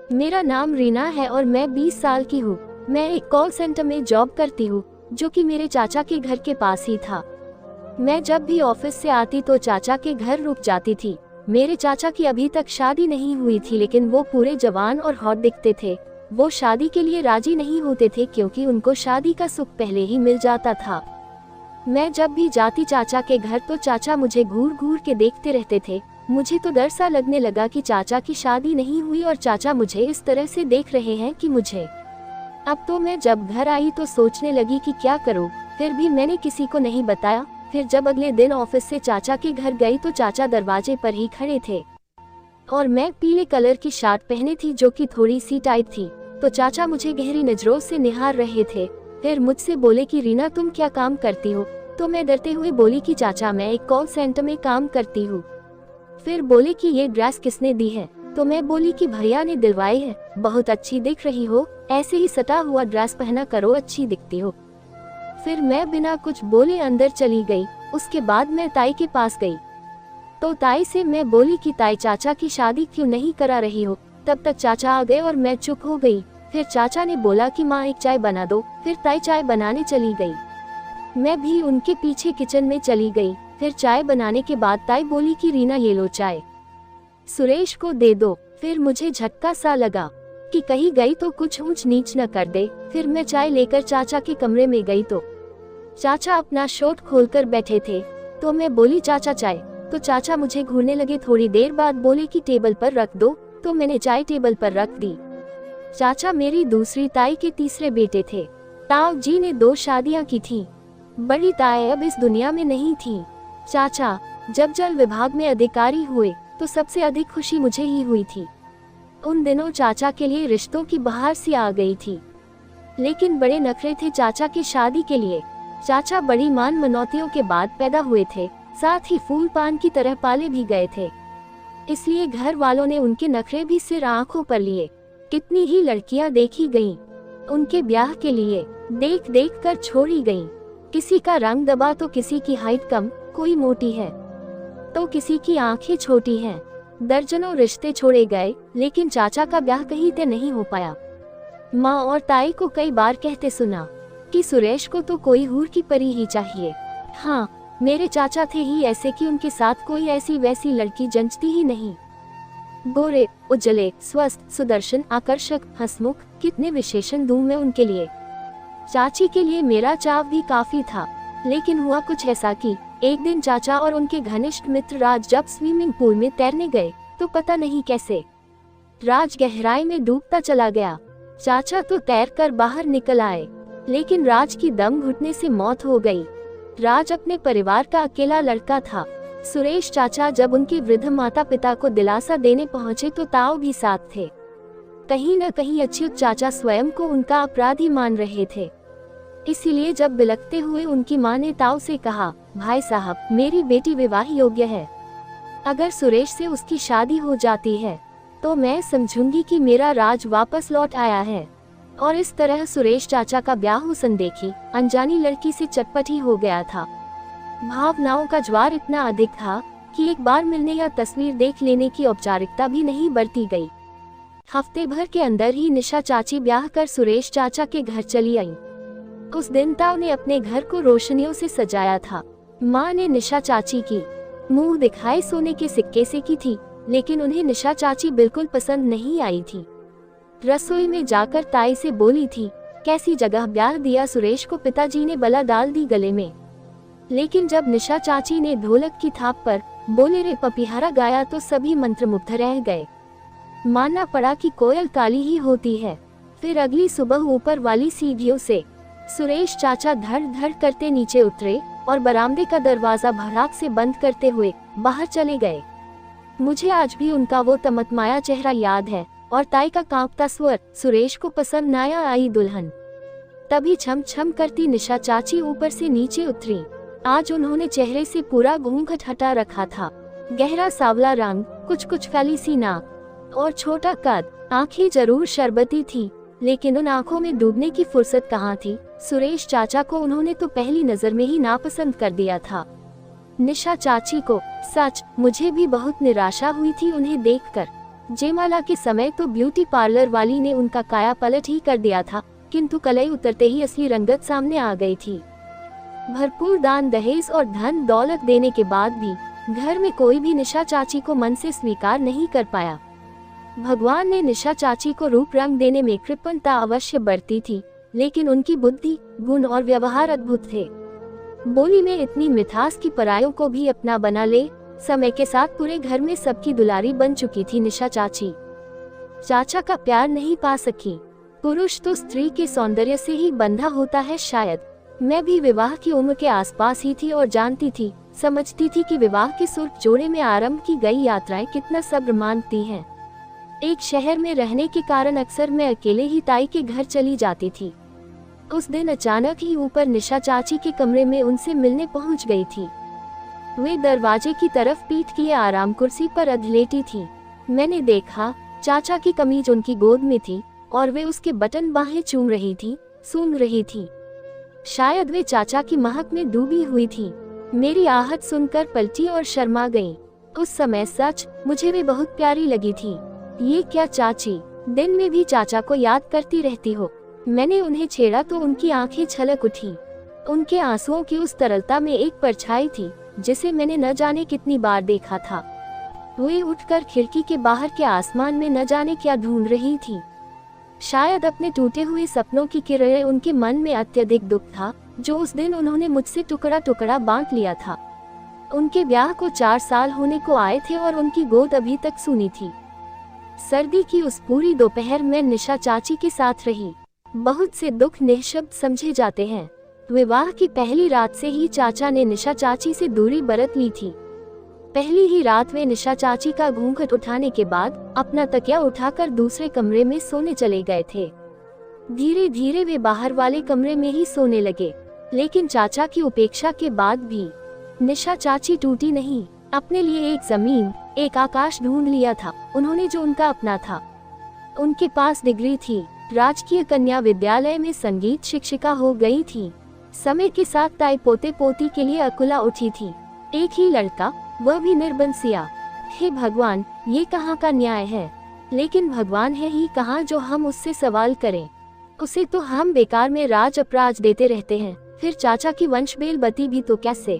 मेरा नाम रीना है और मैं 20 साल की हूँ। मैं एक कॉल सेंटर में जॉब करती हूँ, जो कि मेरे चाचा के घर के पास ही था। मैं जब भी ऑफिस से आती तो चाचा के घर रुक जाती थी। मेरे चाचा की अभी तक शादी नहीं हुई थी, लेकिन वो पूरे जवान और हॉट दिखते थे। वो शादी के लिए राजी नहीं होते थे क्योंकि उनको शादी का सुख पहले ही मिल जाता था। मैं जब भी जाती चाचा के घर तो चाचा मुझे घूर घूर के देखते रहते थे। मुझे तो डर सा लगने लगा कि चाचा की शादी नहीं हुई और चाचा मुझे इस तरह से देख रहे हैं कि मुझे। अब तो मैं जब घर आई तो सोचने लगी कि क्या करूं, फिर भी मैंने किसी को नहीं बताया। फिर जब अगले दिन ऑफिस से चाचा के घर गई तो चाचा दरवाजे पर ही खड़े थे और मैं पीले कलर की शर्ट पहने थी जो कि थोड़ी सी टाइट थी। तो चाचा मुझे गहरी नजरों से निहार रहे थे। फिर मुझसे बोले कि रीना तुम क्या काम करती हो? तो मैं डरते हुए बोली कि चाचा मैं एक कॉल सेंटर में काम करती हूँ। फिर बोले कि ये ड्रेस किसने दी है? तो मैं बोली कि भैया ने दिलवाई है। बहुत अच्छी दिख रही हो, ऐसे ही सटा हुआ ड्रेस पहना करो, अच्छी दिखती हो। फिर मैं बिना कुछ बोले अंदर चली गई। उसके बाद मैं ताई के पास गई तो ताई से मैं बोली कि ताई चाचा की शादी क्यों नहीं करा रही हो? तब तक चाचा आ गए और मैं चुप हो गई। फिर चाचा ने बोला कि माँ एक चाय बना दो। फिर ताई चाय बनाने चली गई। मैं भी उनके पीछे किचन में चली गई। फिर चाय बनाने के बाद ताई बोली कि रीना ये लो चाय, सुरेश को दे दो। फिर मुझे झटका सा लगा कि कहीं गई तो कुछ ऊंच नीच न कर दे। फिर मैं चाय लेकर चाचा के कमरे में गई तो चाचा अपना शर्ट खोलकर बैठे थे। तो मैं बोली चाचा चाय, तो चाचा मुझे घूरने लगे। थोड़ी देर बाद बोले कि टेबल पर रख दो। तो मैंने चाय टेबल पर रख दी। चाचा मेरी दूसरी ताई के तीसरे बेटे थे। ताऊ जी ने 2 शादियां की थी। बड़ी ताई अब इस दुनिया में नहीं थी। चाचा जब जल विभाग में अधिकारी हुए तो सबसे अधिक खुशी मुझे ही हुई थी। उन दिनों चाचा के लिए रिश्तों की बहार सी आ गई थी, लेकिन बड़े नखरे थे चाचा की शादी के लिए। चाचा बड़ी मान मनौतियों के बाद पैदा हुए थे, साथ ही फूल पान की तरह पाले भी गए थे। इसलिए घर वालों ने उनके नखरे भी सिर आंखों पर लिए। कितनी ही लड़कियां देखी गईं, उनके ब्याह के लिए देख देख कर छोड़ी गईं। किसी का रंग दबा तो किसी की हाइट कम, कोई मोटी है तो किसी की आंखें छोटी हैं। दर्जनों रिश्ते छोड़े गए, लेकिन चाचा का ब्याह कहीं तय नहीं हो पाया। माँ और ताई को कई बार कहते सुना कि सुरेश को तो कोई हूर की परी ही चाहिए। हाँ, मेरे चाचा थे ही ऐसे कि उनके साथ कोई ऐसी वैसी लड़की जंचती ही नहीं। गोरे, उज्जले, स्वस्थ, सुदर्शन, आकर्षक, हंसमुख, कितने विशेषण दूं मैं उनके लिए। चाची के लिए मेरा चाव भी काफी था, लेकिन हुआ कुछ ऐसा कि एक दिन चाचा और उनके घनिष्ठ मित्र राज जब स्विमिंग पूल में तैरने गए तो पता नहीं कैसे राज गहराई में डूबता चला गया। चाचा तो तैरकर बाहर निकल आए, लेकिन राज की दम घुटने से मौत हो गई। राज अपने परिवार का अकेला लड़का था। सुरेश चाचा जब उनके वृद्ध माता पिता को दिलासा देने पहुंचे तो ताऊ भी साथ थे। कहीं न कहीं अच्युत चाचा स्वयं को उनका अपराधी मान रहे थे। इसीलिए जब बिलखते हुए उनकी मां ने ताऊ से कहा, भाई साहब मेरी बेटी विवाह योग्य है। अगर सुरेश से उसकी शादी हो जाती है तो मैं समझूंगी कि मेरा राज वापस लौट आया है। और इस तरह सुरेश चाचा का ब्याह हुसन देखी अनजानी लड़की से चटपट ही हो गया था। भावनाओं का ज्वार इतना अधिक था कि एक बार मिलने या तस्वीर देख लेने की औपचारिकता भी नहीं बरती गई। हफ्ते भर के अंदर ही निशा चाची ब्याह कर सुरेश चाचा के घर चली आई। उस दिन ताऊ ने अपने घर को रोशनियों से सजाया था। माँ ने निशा चाची की मुंह दिखाई सोने के सिक्के से की थी, लेकिन उन्हें निशा चाची बिल्कुल पसंद नहीं आई थी। रसोई में जाकर ताई से बोली थी, कैसी जगह ब्याह दिया सुरेश को, पिताजी ने बला डाल दी गले में। लेकिन जब निशा चाची ने ढोलक की थाप पर बोले रे पपिहारा गाया तो सभी मंत्रमुग्ध रह गए। मानना पड़ा कि कोयल काली ही होती है। फिर अगली सुबह ऊपर वाली सीढ़ियों से सुरेश चाचा धड़ धड़ करते नीचे उतरे और बरामदे का दरवाजा भड़ाक से बंद करते हुए बाहर चले गए। मुझे आज भी उनका वो तमतमाया चेहरा याद है और ताई का कांपता स्वर, सुरेश को पसंद न आई दुल्हन। तभी छम छम करती निशा चाची ऊपर से नीचे उतरी। आज उन्होंने चेहरे से पूरा घूंघट हटा रखा था। गहरा सांवला रंग, कुछ कुछ फैली सी नाक और छोटा कद। आंखें जरूर शरबती थी, लेकिन उन आंखों में डूबने की फुर्सत कहाँ थी। सुरेश चाचा को उन्होंने तो पहली नजर में ही नापसंद कर दिया था। निशा चाची को सच मुझे भी बहुत निराशा हुई थी उन्हें देखकर। जयमाला के समय तो ब्यूटी पार्लर वाली ने उनका काया पलट ही कर दिया था, किंतु कलई उतरते ही असली रंगत सामने आ गई थी। भरपूर दान दहेज और धन दौलत देने के बाद भी घर में कोई भी निशा चाची को मन से स्वीकार नहीं कर पाया। भगवान ने निशा चाची को रूप रंग देने में कृपणता अवश्य बरती थी, लेकिन उनकी बुद्धि, गुण और व्यवहार अद्भुत थे। बोली में इतनी मिठास की परायों को भी अपना बना ले। समय के साथ पूरे घर में सबकी दुलारी बन चुकी थी निशा चाची। चाचा का प्यार नहीं पा सकी। पुरुष तो स्त्री के सौंदर्य से ही बंधा होता है शायद। मैं भी विवाह की उम्र के आसपास ही थी और जानती थी, समझती थी कि विवाह के सुर्ख जोड़े में आरंभ की गई यात्राएं कितना सब्र मांगती हैं। एक शहर में रहने के कारण अक्सर मैं अकेले ही ताई के घर चली जाती थी। उस दिन अचानक ही ऊपर निशा चाची के कमरे में उनसे मिलने पहुंच गई थी। वे दरवाजे की तरफ पीठ किए आराम कुर्सी पर अधलेटी थी। मैंने देखा, चाचा की कमीज उनकी गोद में थी और वे उसके बटन बाहें चूम रही थी, सूंघ रही थी। शायद वे चाचा की महक में डूबी हुई थी। मेरी आहट सुनकर पलटी और शर्मा गई। उस समय सच मुझे वे बहुत प्यारी लगी थी। ये क्या चाची, दिन में भी चाचा को याद करती रहती हो? मैंने उन्हें छेड़ा तो उनकी आंखें छलक उठी। उनके आंसुओं की उस तरलता में एक परछाई थी जिसे मैंने न जाने कितनी बार देखा था। वे उठकर खिड़की के बाहर के आसमान में न जाने क्या ढूंढ रही थी। शायद अपने टूटे हुए सपनों की किरणें उनके मन में अत्यधिक दुख था जो उस दिन उन्होंने मुझसे टुकड़ा टुकड़ा बांट लिया था। उनके ब्याह को 4 साल होने को आए थे और उनकी गोद अभी तक सूनी थी। सर्दी की उस पूरी दोपहर में निशा चाची के साथ रही। बहुत से दुख निःशब्द समझे जाते हैं। विवाह की पहली रात से ही चाचा ने निशा चाची से दूरी बरत ली थी। पहली ही रात वे निशा चाची का घूंघट उठाने के बाद अपना तकिया उठाकर दूसरे कमरे में सोने चले गए थे। धीरे धीरे वे बाहर वाले कमरे में ही सोने लगे, लेकिन चाचा की उपेक्षा के बाद भी निशा चाची टूटी नहीं। अपने लिए एक जमीन, एक आकाश ढूंढ लिया था उन्होंने जो उनका अपना था। उनके पास डिग्री थी, राजकीय कन्या विद्यालय में संगीत शिक्षिका हो गई थी। समय के साथ ताई पोते पोती के लिए अकुला उठी थी। एक ही लड़का, वह भी निर्बंसिया। हे भगवान, ये कहाँ का न्याय है? लेकिन भगवान है ही कहाँ जो हम उससे सवाल करें। उसे तो हम बेकार में राज अपराज देते रहते हैं। फिर चाचा की वंश बेल बती भी तो कैसे?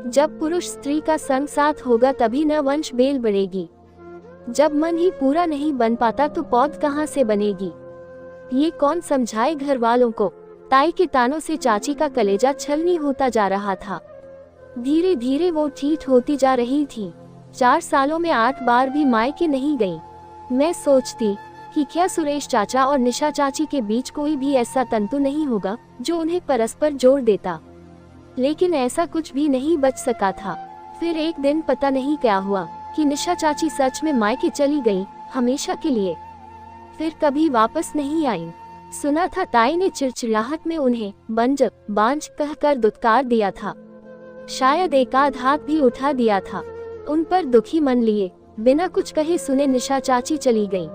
जब पुरुष स्त्री का संग साथ होगा तभी न वंश बेल बढ़ेगी। जब मन ही पूरा नहीं बन पाता तो पौध कहाँ से बनेगी? ये कौन समझाए घर वालों को? ताई के तानों से चाची का कलेजा छलनी होता जा रहा था। धीरे धीरे वो ठीक होती जा रही थी। 4 सालों में 8 बार भी मायके नहीं गई। मैं सोचती कि क्या सुरेश चाचा और निशा चाची के बीच कोई भी ऐसा तंतु नहीं होगा जो उन्हें परस्पर जोड़ देता, लेकिन ऐसा कुछ भी नहीं बच सका था। फिर एक दिन पता नहीं क्या हुआ कि निशा चाची सच में मायके चली गई, हमेशा के लिए। फिर कभी वापस नहीं आई। सुना था ताई ने चिड़चिड़ाहट में उन्हें बंज बांझ कहकर दुत्कार दिया था। शायद एक आध हाथ भी उठा दिया था। उन पर दुखी मन लिए बिना कुछ कहे सुने निशा चाची चली गई।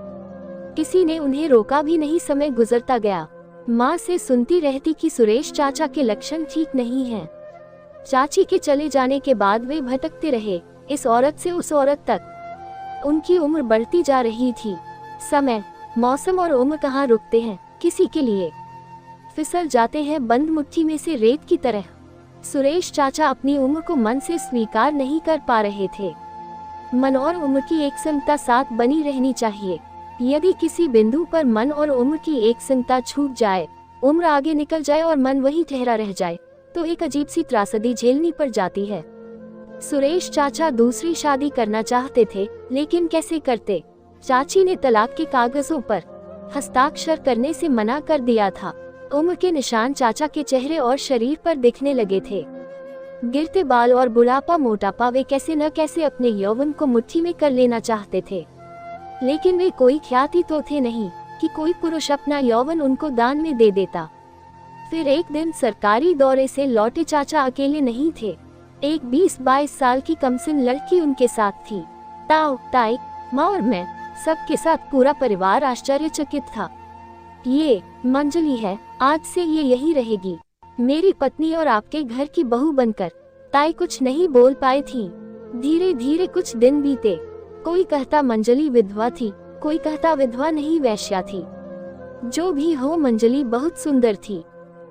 किसी ने उन्हें रोका भी नहीं। समय गुजरता गया। माँ से सुनती रहती कि सुरेश चाचा के लक्षण ठीक नहीं हैं। चाची के चले जाने के बाद वे भटकते रहे, इस औरत से उस औरत तक। उनकी उम्र बढ़ती जा रही थी। समय, मौसम और उम्र कहाँ रुकते हैं किसी के लिए। फिसल जाते हैं बंद मुट्ठी में से रेत की तरह। सुरेश चाचा अपनी उम्र को मन से स्वीकार नहीं कर पा रहे थे। मन और उम्र की एक संगता साथ बनी रहनी चाहिए। यदि किसी बिंदु पर मन और उम्र की एक संगता छूट जाए, उम्र आगे निकल जाए और मन वही ठहरा रह जाए, तो एक अजीब सी त्रासदी झेलनी पड़ जाती है। सुरेश चाचा दूसरी शादी करना चाहते थे, लेकिन कैसे करते? चाची ने तलाक के कागजों पर हस्ताक्षर करने से मना कर दिया था। उम्र के निशान चाचा के चेहरे और शरीर पर दिखने लगे थे। गिरते बाल और बुढ़ापा मोटापा, वे कैसे न कैसे अपने यौवन को मुट्ठी में कर लेना चाहते थे। लेकिन वे कोई ख्याति तो थे नहीं कि कोई पुरुष अपना यौवन उनको दान में दे देता। फिर एक दिन सरकारी दौरे से लौटे चाचा अकेले नहीं थे। एक 20-22 साल की कमसिन लड़की उनके साथ थी। ताऊ, ताई, माँ और मैं, सबके साथ पूरा परिवार आश्चर्यचकित था। ये मंजली है, आज से ये यही रहेगी, मेरी पत्नी और आपके घर की बहू बनकर। ताई कुछ नहीं बोल पाई थी। धीरे धीरे कुछ दिन बीते। कोई कहता मंजली विधवा थी, कोई कहता विधवा नहीं वैश्या थी। जो भी हो, मंजली बहुत सुंदर थी।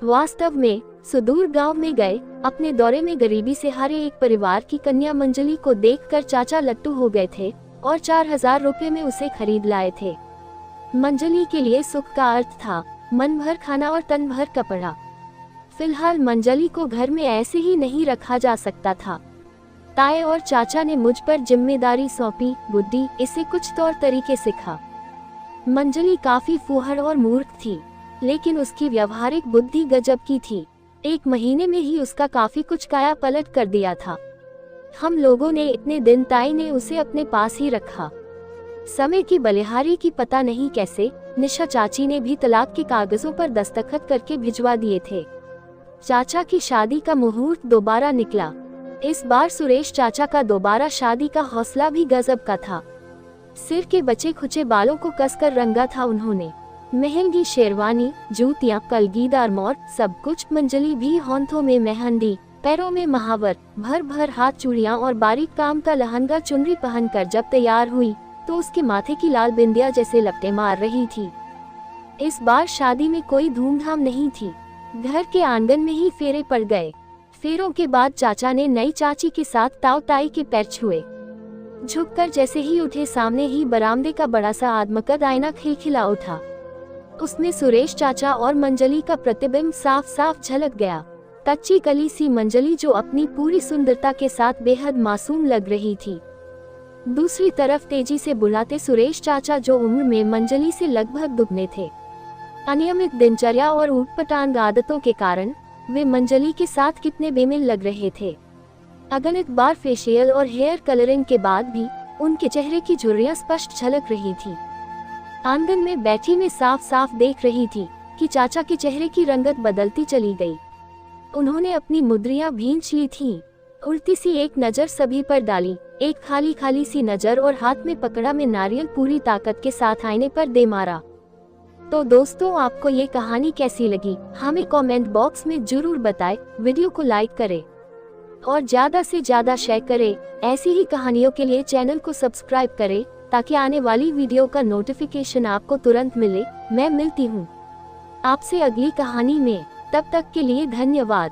वास्तव में सुदूर गांव में गए अपने दौरे में गरीबी से हारे एक परिवार की कन्या मंजली को देखकर चाचा लट्टू हो गए थे और 4000 रुपए में उसे खरीद लाए थे। मंजली के लिए सुख का अर्थ था मन भर खाना और तन भर कपड़ा। फिलहाल मंजली को घर में ऐसे ही नहीं रखा जा सकता था। ताए और चाचा ने मुझ पर जिम्मेदारी सौंपी। बुद्धि इसे कुछ तौर तरीके सिखा। मंजली काफी फूहड़ और मूर्ख थी, लेकिन उसकी व्यवहारिक बुद्धि गजब की थी। 1 महीने में ही उसका काफी कुछ काया पलट कर दिया था। हम लोगों ने इतने दिन ताई ने उसे अपने पास ही रखा। समय की बलिहारी की पता नहीं कैसे निशा चाची ने भी तलाक के कागजों पर दस्तखत करके भिजवा दिए थे। चाचा की शादी का मुहूर्त दोबारा निकला। इस बार सुरेश चाचा का दोबारा शादी का हौसला भी गजब का था। सिर के बचे खुचे बालों को कसकर रंगा था उन्होंने। महंगी शेरवानी, जूतियां, कलगीदार मोर, सब कुछ। मंजली भी हाथों में मेहंदी, पैरों में महावर, भर भर हाथ चूड़ियां और बारीक काम का लहंगा चुनरी पहनकर जब तैयार हुई तो उसके माथे की लाल बिंदिया जैसे लपटे मार रही थी। इस बार शादी में कोई धूमधाम नहीं थी। घर के आंगन में ही फेरे पड़ गए। फेरों के बाद चाचा ने नई चाची के साथ ताऊ ताई के पैर छुए। झुककर जैसे ही उठे, सामने ही बरामदे का बड़ा सा आदमकद आईना खिलखिला उठा। उसमें सुरेश चाचा और मंजली का प्रतिबिंब साफ साफ झलक गया। कच्ची कली सी मंजली जो अपनी पूरी सुंदरता के साथ बेहद मासूम लग रही थी। दूसरी तरफ तेजी से बुलाते सुरेश चाचा जो उम्र में मंजली से लगभग दुगने थे। अनियमित दिनचर्या और ऊटपटांग आदतों के कारण वे मंजली के साथ कितने बेमिल लग रहे थे। अगणित बार फेशियल और हेयर कलरिंग के बाद भी उनके चेहरे की झुर्रियां स्पष्ट झलक रही थी। आंगन में बैठी मैं साफ साफ देख रही थी कि चाचा के चेहरे की रंगत बदलती चली गई। उन्होंने अपनी मुद्रियां भींच ली थीं। उल्टी सी एक नजर सभी पर डाली, एक खाली खाली सी नजर, और हाथ में पकड़ा में नारियल पूरी ताकत के साथ आईने पर दे मारा। तो दोस्तों, आपको ये कहानी कैसी लगी हमें कमेंट बॉक्स में जरूर बताएं। वीडियो को लाइक करें और ज्यादा से ज्यादा शेयर करें। ऐसी ही कहानियों के लिए चैनल को सब्सक्राइब करें ताकि आने वाली वीडियो का नोटिफिकेशन आपको तुरंत मिले। मैं मिलती हूँ आपसे अगली कहानी में। तब तक के लिए धन्यवाद।